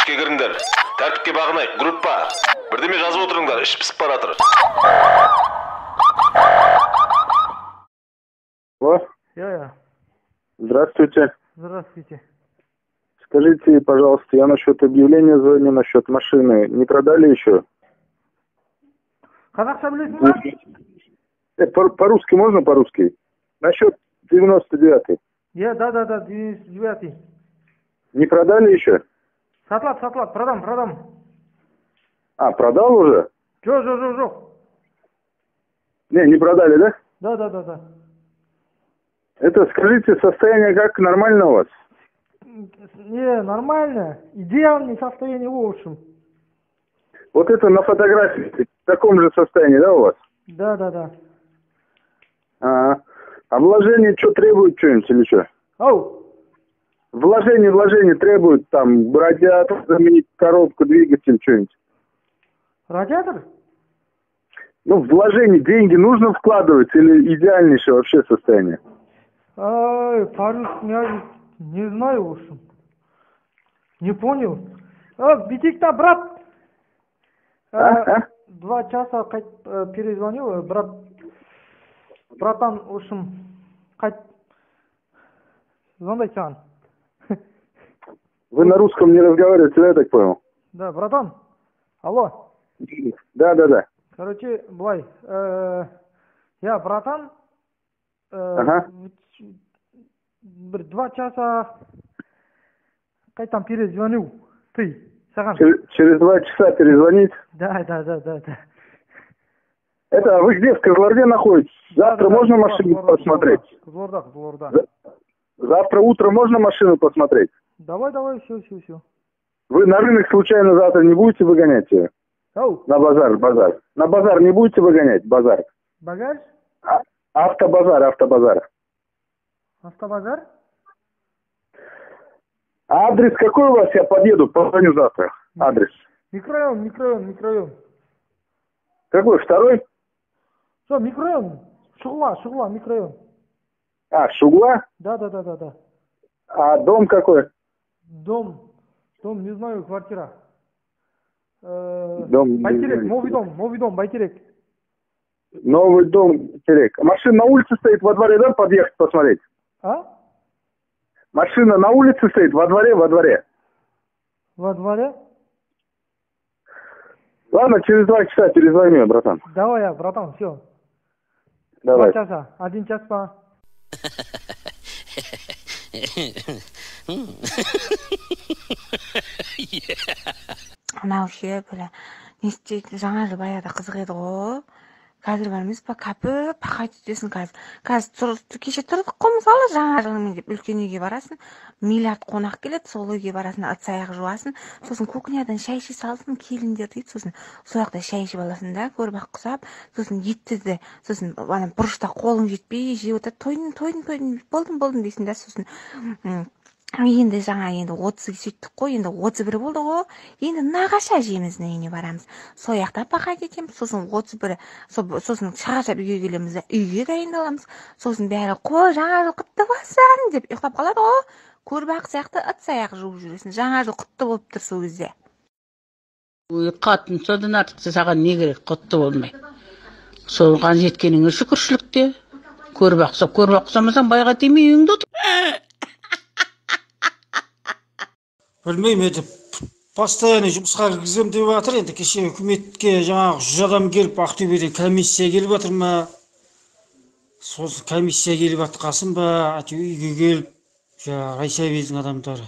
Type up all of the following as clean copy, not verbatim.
ішке кіріңдер. Тәртіпке бағынайық, группа. Бірдеме жазып отырыңдар, іш пісіп баратыр. Алло? Я. Здравствуйте. Здравствуйте. Скажите, пожалуйста, я насчет объявления звоню, насчет машины. Не продали еще? Қазақша білесің ба? По-русски можно, по-русски? Насчет 99-й. Да, 99-й. Не продали еще? Сатылады, продам. А, продал уже? Жоқ. Не продали, да? Да. Это, скажите, состояние как, нормально у вас? Не, нормально. Идеальное состояние, в общем. Вот это на фотографии в таком же состоянии, да, у вас? Да. А вложение что требует, что-нибудь или что? Ау! Вложение требует, там, радиатор, заменить коробку, двигатель, что-нибудь. Радиатор? Ну, вложение, деньги нужно вкладывать или идеальнейшее вообще состояние? По-русски я не знаю, в общем. Не понял. Битик-то, брат. 2 часа перезвонил, братан, в общем, звондай саған. Вы на русском не разговариваете, да, я так понял? Да, братан. Алло. Да. Короче, былай. Я, братан. Ага. 2 часа қайтам перезвонил. Ты, саған. Через 2 часа перезвонить? Да. Это, вы где, в Кызылорде находитесь? Завтра можно машину посмотреть? Кызылорда. Завтра утром можно машину посмотреть? Давай, все. Вы на рынок случайно завтра не будете выгонять ее? На базар. На базар не будете выгонять, базар? Багаж? Автобазар. Автобазар? А адрес какой у вас? Я подъеду, позвоню завтра. Адрес. Микрорайон. Какой, второй? Что, микрорайон? Шугла, микрорайон. Шугла? Да. А дом какой? Дом, не знаю, квартира. Дом. Байтерек, новый дом, Байтерек. Новый дом, Байтерек. Машина на улице стоит, во дворе, да, подъехать посмотреть? Машина на улице стоит, во дворе? Во дворе? Ладно, через 2 часа перезвоню, братан. Давай, братан, все. Давай. 2 часа, 1 час па. Анау ше, бля, не істейді, жаңа жыл баяғыда қызық еді ғой. Қазір бар емес па, кәпір, пақай түтесің қазір. Қазір кеше тұрдық қой, мысалы, жаңа жылмен деп үлкен үйге барасың, миллиард қонақ келеді, сол үйге барасың, ыдыс аяқ жуасың, сосын кухнядан шай іше салсын, келіндер дейді, сосын сол жақта шай ішіп аласың да, көрбақ құсап, сосын етті де, сосын бұрышта қолың жетпей жеп отыр, тойдың, болдым дейсің да, сосын енді 30-ге сөйттік қой, енді 31 болды ғой, енді нағашы әжеміздің үйіне барамыз. Сол жақта пақай кетеміз, сосын 31, сосын шағашап үйге келеміз, үйге дайындаламыз, сосын бәрі қой, жаңа жыл құтты болсын деп ұйықтап қалады ғой, көрбақ сияқты ыдыс аяқ жуып жүресің, жаңа жыл құтты болып тұр сол кезде. Қатын содан артықсы саған не керек, құтты болмай. Соған жеткеніңе шүкіршілік те. Көрбақ құсамасаң байға тимей үйіңде отыр. Білмеймін, постоянно жұмысқа кіргізем деп жатыр. Енді кеше үкіметке жаңағы 100 адам келіп, Ақтөбеден комиссия келіп жатыр ма? Сосын комиссия келіп жатқасын ба, үйге келіп, райсоветтің адамдары.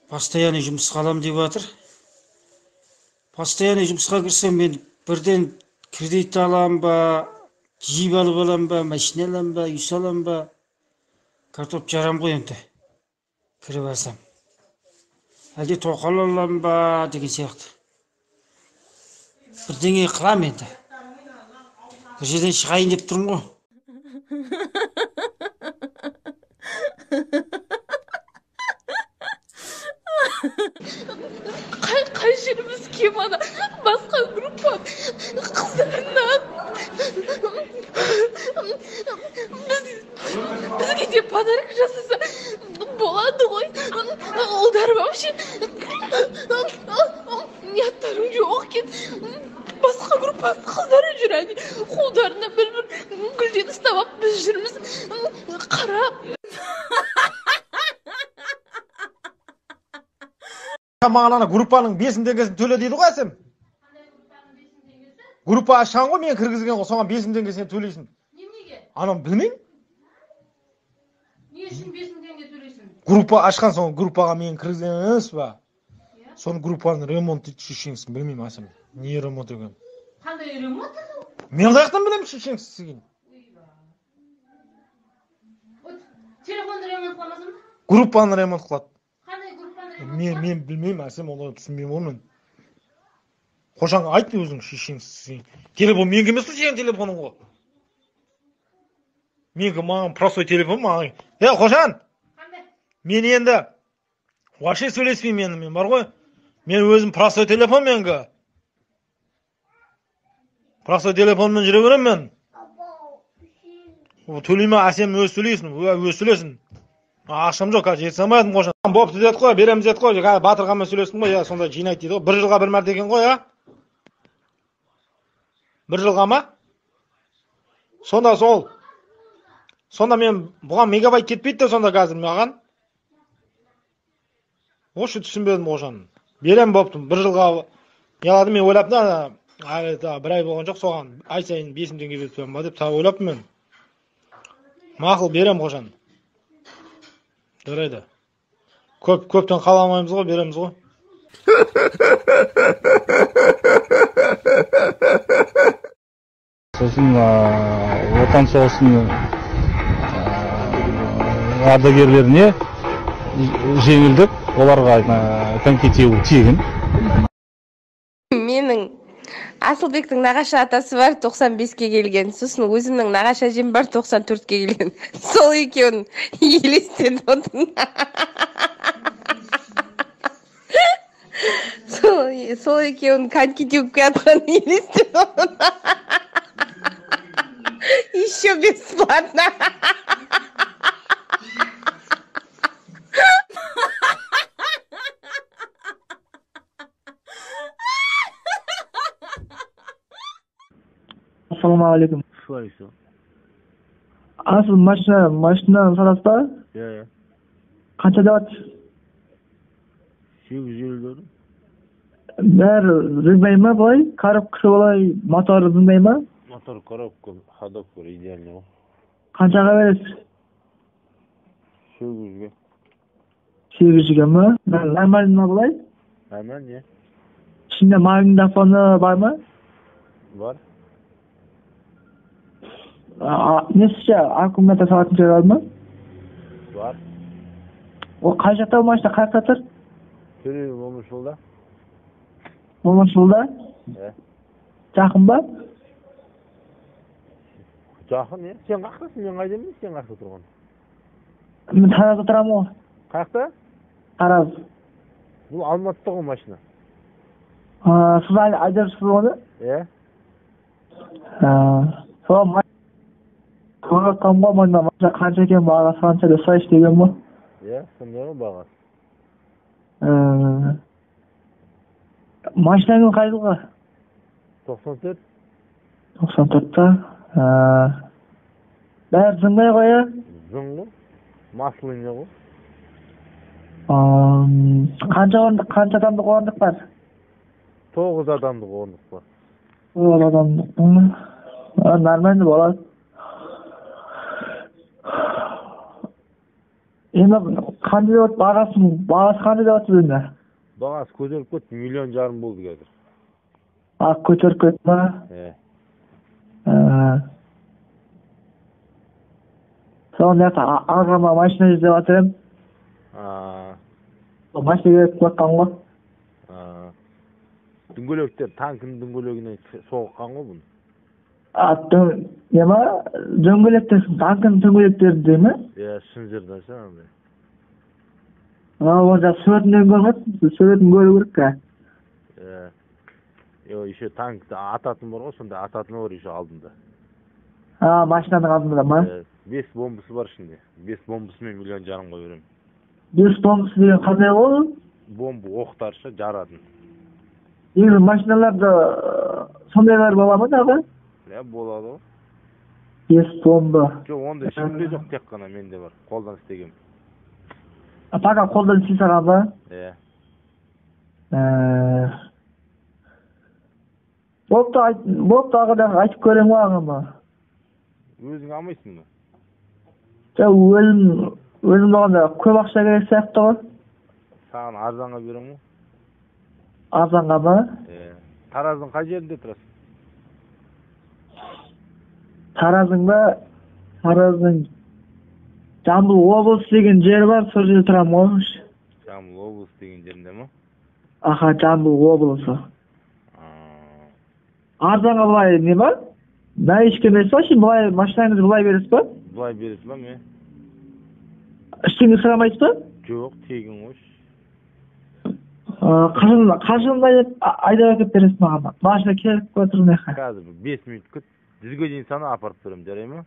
Постоянно жұмысқа алам деп жатыр. Постоянно жұмысқа кірсем, мен бірден кредит алам ба, жиып алып алам ба, машина алам ба, үй салам ба, картоп жарам ғой енді. Кіріп алсам. Әлде тоқал алам ба деген сияқты. Бірдеңе қылам енді. Бір жерден шығайын деп тұрмын ғой. Қай жеріміз кем ана басқа группа қыздарына бізге де подарок жасаса Болады ғой. Ұлдар вообще ниеттарың жоқ екен. Басқа группаның қыздары жүреді. Қолдарына бір гүлден ұстап алып біз жүрміз. Қарап. Маған ана группаның 5 теңгесін төле дейді ғой әсем. Группа ашқан ғой, мен кіргізген ғой, соған 5 теңгесін төлейсің. Неменеге? Анам білмеймін. Не үшін 5 теңге төлейсің? Группа ашқан соң группаға мен кіргізген емес па? Соның группаның ремонт шешеңсің, білмеймін әсем. Не ремонт екен? Қандай ремонт? Мен қаяқтан білемін шешеңсің. Телефонды ремонт қыламасың? Группаны ремонт қылады. Қандай группаны ремонт? Мен білмеймін әсем, оны түсінбеймін оның. Қошанға айт өзің шешеңсің. Телефон менің емес сенің телефоның ғой. Менің маған простой телефон маған. Қошан! Мен енді вообще сөйлеспеймін мен бар ғой. Мен өзім простой телефон менгі. Простой телефонмен жүре берем мен. Төлейме әсем өз сөйлесін. Ақшам жоқ, қазір жете салмайдым Қошан. Бопты деді қой, береміз деді қой. Батырғанмен сөйлестім ғой, сонда жинайды дейді ғой. 1 жылға 1 мәрте екен ғой, 1 жылға ма? Сонда мен бұған мегабайт кетпейді де сонда қазір маған. Ошы түсінбедім Қошан. Берем боптым, 1 жылға яладым, мен ойлапты, 1 ай болған жоқ, соған ай сайын 5 теңге беріп берем ба деп тағы ойлаппын мен. Мақұл, берем Қошан. Жарайды. Көптен қаламаймыз ғой, береміз ғой. Сосын отан соғысының ардагерлеріне жеңілдік, оларға коньки тебу тегін. Менің Асылбектің нағашы атасы бар 95-ке келген. Сосын өзімнің нағашы әжем бар 94-ке келген. Сол екеуін елестетіп отырмын. Сол екеуін коньки теуіп келатқанын елестетіп отырмын. Еще бесплатно. Ассалаумағалейкум. Шалайсың. Асыл машина сатасыз ба? Иә. Қанша деп жатсыз? 850. Бәрі зыңдай ма былай? Коробкасы былай, моторы зыңдай ма? Мотор, коробка, ходок бар, идеальный ғой. Қаншаға бересіз? 800-ге. 800-ге ма? Нормальный ма былай? Нормальный. Ішінде магнитофоны бар ма? Бар. Несі аккумулятор салатын жер бар ма? Бар. Ол қай жақта машина, қай жақта тұр? Төле Момышұлда. Момышұлда? Жақын ба? Жақын, сен қақтасың, мен қайда емес, сен қақта тұрған. Мен Таразда тұрамын ғой. Қақта? Тараз. Бұл Алматыда ғой машина. Сіз айдарсыз оны? Сол қағатқан ба, машина қанша екен бағасы қанша деп сұрайшы деген ба? Сондай ғой бағасы. Машинаңыз қай жылғы? 94. 94-та. Бәрі зыңдай ғой, ә? Зың ғой. Маслыйны ғой. Қанша адамдық орындық бар? 9 адамдық орындық бар. 9 адамдық. Нормальный болады. Енді қандай деп отыр, бағасы қандай деп отыр енді? Бағасы көтеріп кетті, 1,5 миллион болды қазір. Көтеріп кетті ма? Соған жақта ағама машина іздеп жатырмын. Машина керек құлатқан ғой. Дүңгелектер, танкінің дүңгелегінен соғыққан ғой бұны. Не ма? Дөңгелектер, танкінің дөңгелектері дей ме? Шынжырдан ше. Онда суретін көрмеді, суретін көру керек қа? Еще танкті ататын бар ғой, сонда ататыны бар еще алдында. Машинаның алдында ма? 5 бомбасы бар ішінде. 5 бомбасымен 1,5 миллион қой берем. Бес бомбасы деген қандай болды? Бомба оқтаршы жарадын. Негізі машиналарда сондайлар бола ма дағы? Болады ғой. Бес бомба. Жоқ, ондай ешкімде жоқ, тек қана менде бар. Қолдан істеген. Пока қолдан істей салған ба? Болыпты ағыдағы айтып көрем ғой ағама. Өзің алмайсың ба? Өзім болғанда көп ақша керек сияқты ғой. Саған арзанға берем ғой. Арзанға ба? Тараздың қай жерінде тұрасың? Тараздың ба? Тараздың Жамбыл облысы деген жер бар, сол жерде тұрамын ғой. Жамбыл облысы деген жерінде ма? Аха, Жамбыл облысы. Арзанға былай не бар? Наишке емес па? Былай машинаңызды былай бересіз ба? Былай бересіз ба, ме? Ештеңе сұрамайсыз ба? Жоқ, тегін ғой. Қашында айдап әкеп бересіз маған. Машина келіп көтірмей қа. Қазір 5 минут күт. 100-ге дейін сана апарып берем, жарай ма?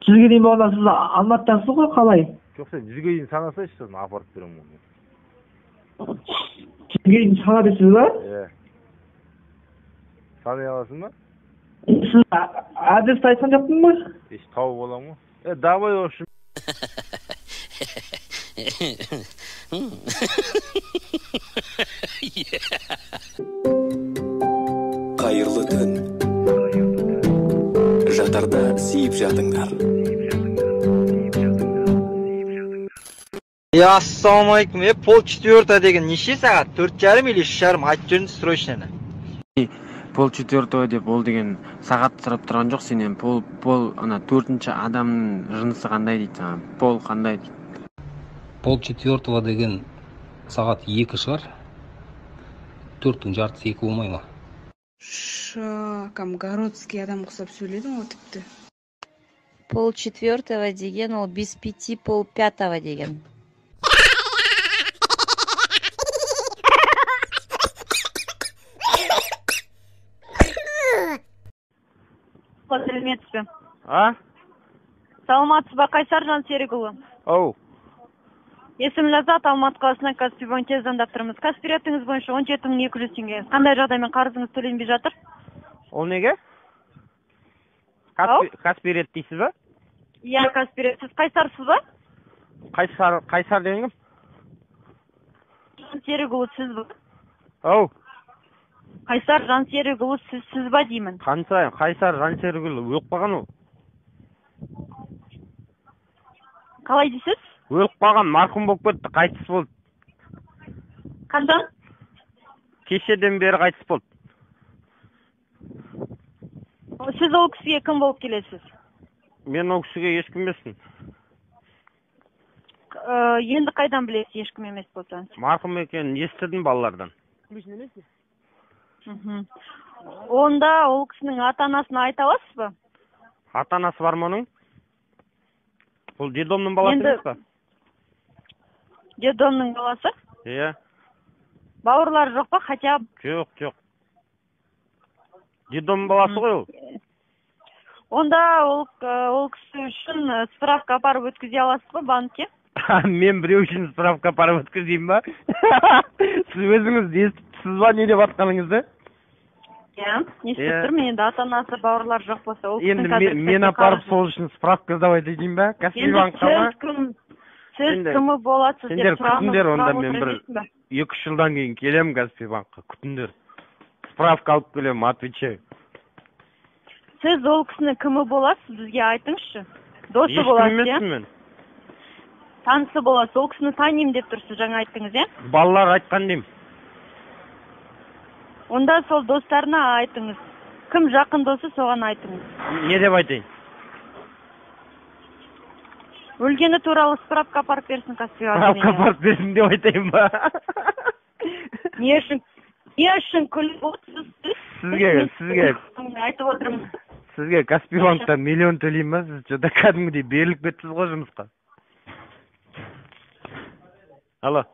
100-ге дейін болғанда сіз Алматыдасыз ғой, қалай? Жоқ, сен 100-ге дейін санасайшы, сосын апарып берем ғой. 100-ге дейін сана дейсіз ба? Санай аласың ба? Сіз адресті айтқан жоқпын ба? Тауып оламын ғой. Давай, в общем. Қайырлы түн. Жатарда сүйіп жатыңдар. Ассалаумалейкум. Пол-четвертого деген неше сағат? 4:30 или 3:30? Айтып жүріңіз срочно. Пол-четвертого деп ол деген сағат сұрап тұрған жоқ сенен. Пол ана 4-ші адамның жынысы қандай дейді. Пол қандай дейді. Пол-четвертого деген сағат 2 шығар. 4-тің жартысы 2 болмай ма? Камгородский адам құсап сөйледің ғой тіпті. Пол-четвертого деген ол без 5 пол-5 деген. Сәлеметсіз бе? Саламатсыз ба, Қайсар Жансерікұлы? Оу. Есім Ләззат, Алматы қаласынан Каспий банкте звондап тұрмыз. Каспий реттіңіз бойынша 17.200 теңге. Қандай жағдаймен қарызыңыз төленбей жатыр? Ол неге? Каспий рет дейсіз ба? Иә, Каспий рет. Сіз Қайсарсыз ба? Қайсар деген кім? Жансерікұлы сіз ба? Оу. Қайсар Жансерікұлы сіз ба деймін? Қайсар Жансерікұлы өліп қалған ол. Қалай дейсіз? Өліп қалған, марқұм болып кетті, қайтыс болды. Қашан? Кешеден бері қайтыс болды. Сіз ол кісіге кім болып келесіз? Мен ол кісіге ешкім емеспін. Енді қайдан білесіз ешкім емес болса? Марқұм екенін естідім балалардан. Онда ол кісінің ата-анасына айта аласыз ба? Ата-анасы бар ма оның? Ол дедомның баласы емес па? Дедомның баласы? Иә. Бауырлары жоқ па, хотя? Жоқ. Дедомның баласы ғой ол. Онда ол кісі үшін справка апарып өткізе аласыз ба банкке? Мен біреу үшін справка апарып өткізейін ба? Сіз өзіңіз естіпсіз ба, не деп атқаныңызды? Иә, естіп тұрмын, енді ата-анасы бауырлар жоқ болса. Енді мен апарып сол үшін справка сдавай дейін ба? Каспий банкқа ма? Сіз кімі боласыз деп сендер сұрағыңыз күтіңдер, онда мен бір 2-3 жылдан кейін келем Каспий банкқа, күтіңдер. Справка алып келем, отвечаю. Сіз ол кісінің кімі боласыз, бізге айтыңызшы. Досы боласыз, емеспін. Танысы боласыз, ол кісіні танимын деп тұрсыз, жаңа айттыңыз, е? Балалар айтқан деймін. Онда сол достарына айтыңыз. Кім жақын досы, соған айтыңыз. Не деп айтайын? Өлгені туралы справка апарып берсін Каспий банкқа. Справка апарып берсін деп айтайын ба? Не үшін күліп отырсыз? Сізге айтып отырмын. Сізге Каспий банктан миллион төлейін ба? Сіз жода кәдімгідей беріліп кеттіңіз ғой жұмысқа. Алло.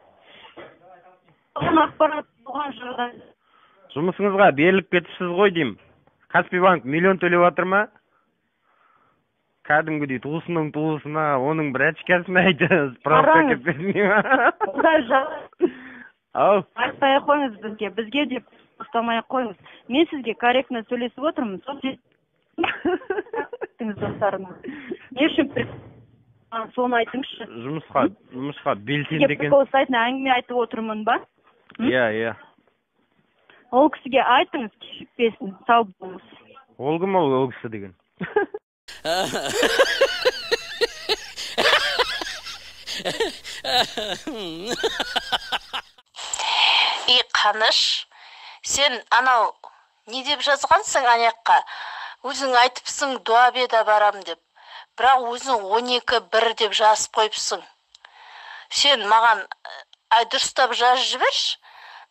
Ақпарат болған жағдай. Жұмысыңызға беріліп кетіпсіз ғой деймін. Каспий банк миллион төлеп жатыр ма? кәдімгідей туысының туысына оның бір очкасын айтыңыз, справка әкеліп бермей ма? Ау. Айтпай қойыңыз бізге деп ұстамай қойыңыз. Мен сізге корректно сөйлесіп отырмын. Сол достарына. Не үшін соны айтыңызшы. Жұмысқа белсенді екен. Прикол сайтына әңгіме айтып отырмын ба? Иә. Ол кісіге айтыңыз, кешікпесін, сау болыңыз. Ол кім ол кісі деген? Қаныш, сен анау не деп жазғансың аяққа? Өзің айтыпсың дуабеда барам деп. Бірақ өзің 12-1 деп жазып қойыпсың. Сен маған дұрыстап жазып жіберші.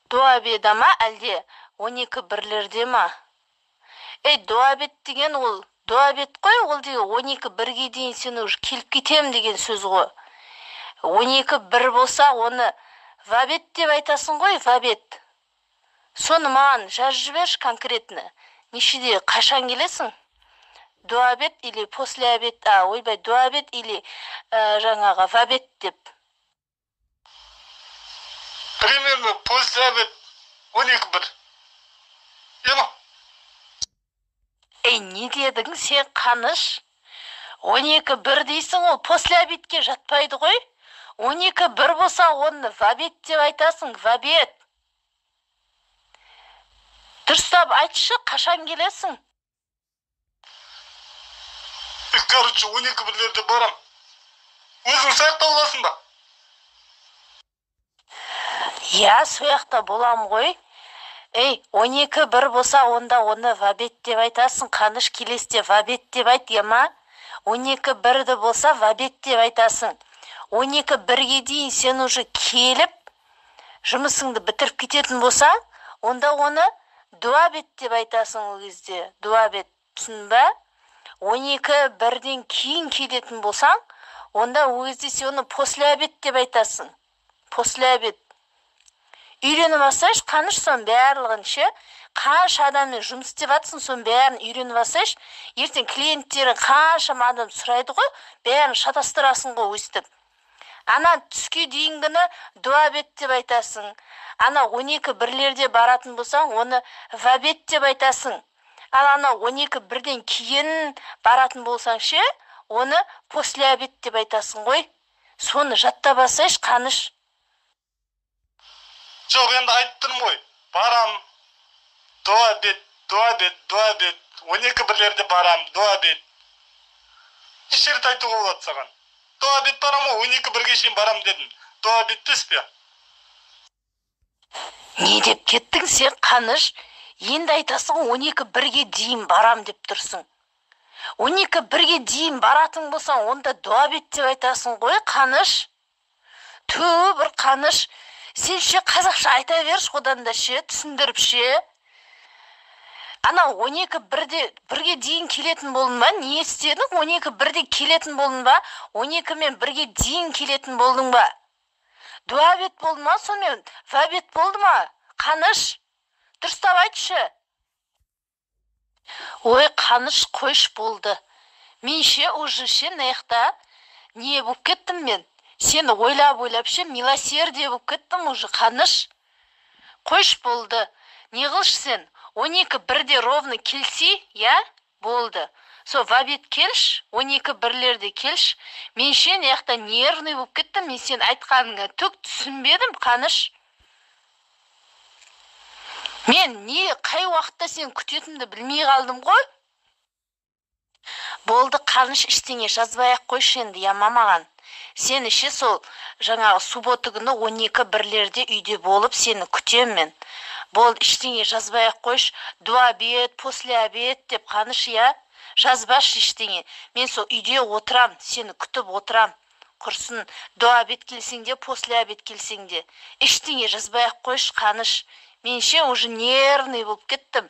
Дуабеда ма әлде 12-1-лерде ма? Дуабет деген ол дуабет қой, ол деген 12-1-ге дейін сен уже келіп кетем деген сөз ғой. 12-1 болса оны вабет деп айтасың ғой, вабет. Соны маған жазып жіберші конкретно. Нешеде қашан келесің? Дуабет или после обед, дуабет или жаңағы вабет деп. Примерно после обед 12-1. Не дедің сен, Қаныш? 12-1 дейсің, ол после обедке жатпайды ғой? 12-1 болса оны вабет деп айтасың, вабет. Дұрыстап айтшы, қашан келесің? Короче, 12-1-лерде барам. Өзің сояқта боласың ба? Сояқта болам ғой. 12-1 болса онда оны вабет деп айтасың, Қаныш, келесте вабет деп айт, ема? 12-1-ді болса вабет деп айтасың. 12-1-ге дейін сен уже келіп, жұмысыңды бітіріп кететін болса, онда оны дуабет деп айтасың ол кезде. Дуабет, түсін ба? 12-1-ден кейін келетін болсаң, онда ол кезде сен оны после обед деп айтасың. После обед. Үйреніп алсайш, Қаныш, сон барлығын ше, қанша адаммен жұмыс істеп жатсың, сон бәрін үйреніп алсайш, ертең клиенттерің қаншама адам сұрайды ғой, бәрін шатастырасың ғой өстіп. Ана түске дейінгіні дуабет деп айтасың. Ана 12-1-лерде баратын болсаң, оны вабет деп айтасың. Ал ана 12-1-ден кейін баратын болсаң ше, оны после обед деп айтасың ғой. Соны жаттап алсайш, Қаныш. Жоқ, енді айттым ғой. Барам, дуабет, 12-1-лерде барам, дуабет. Неше рет айтуға болады саған? Дуабет барам ғой, 12-1-ге шейін барам дедім. Дуабет деспе. Не деп кеттің сен, Қаныш? Енді айтасың 12-1-ге дейін барам деп тұрсың. 12-1-ге дейін баратын болсаң, онда дуабет деп айтасың ғой, Қаныш. Бір Қаныш, сен ше қазақша айта берші, одан да ше, түсіндіріп ше. Ана 12-1-ге дейін келетін болдың ба? Не істедің? 12-1-де келетін болдың ба? 12-мен 1-ге дейін келетін болдың ба? Дуабет болды ма? Сонымен вабет болды ма? Қаныш, дұрыстап айтшы. Ой, Қаныш, қойш болды. Мен ше, уже ше, наяқта не болып кеттім мен? Сені ойлап ше, милосердие болып кеттім уже, Қаныш. Қойш болды. Не қылш сен? 12-1-де ровно келси, я? Болды. Со, вабет келш, 12-1-лерде келш. Мен ше, наяқта нервный болып кеттім. Мен сен айтқаныңа түк түсінбедім, Қаныш. Мен қай уақытта сен күтетімді білмей қалдым ғой? Болды, Қаныш, іштеңе жазбай-ақ қойшы енді, я мамаған. Сені ше сол жаңағы суббота күні 12-1-лерде үйде болып сені күтем мен. Болды, іштеңе жазбай-ақ қойш, дуабет, после обед деп, Қаныш, я? Жазбаш іштеңе. Мен сол үйде отырам, сені күтіп отырам. Құрсын, дуабет келсеңде, после обед келсеңде. Іштеңе жазбай-ақ қойш, Қаныш. Мен ше уже нервный болып кеттім.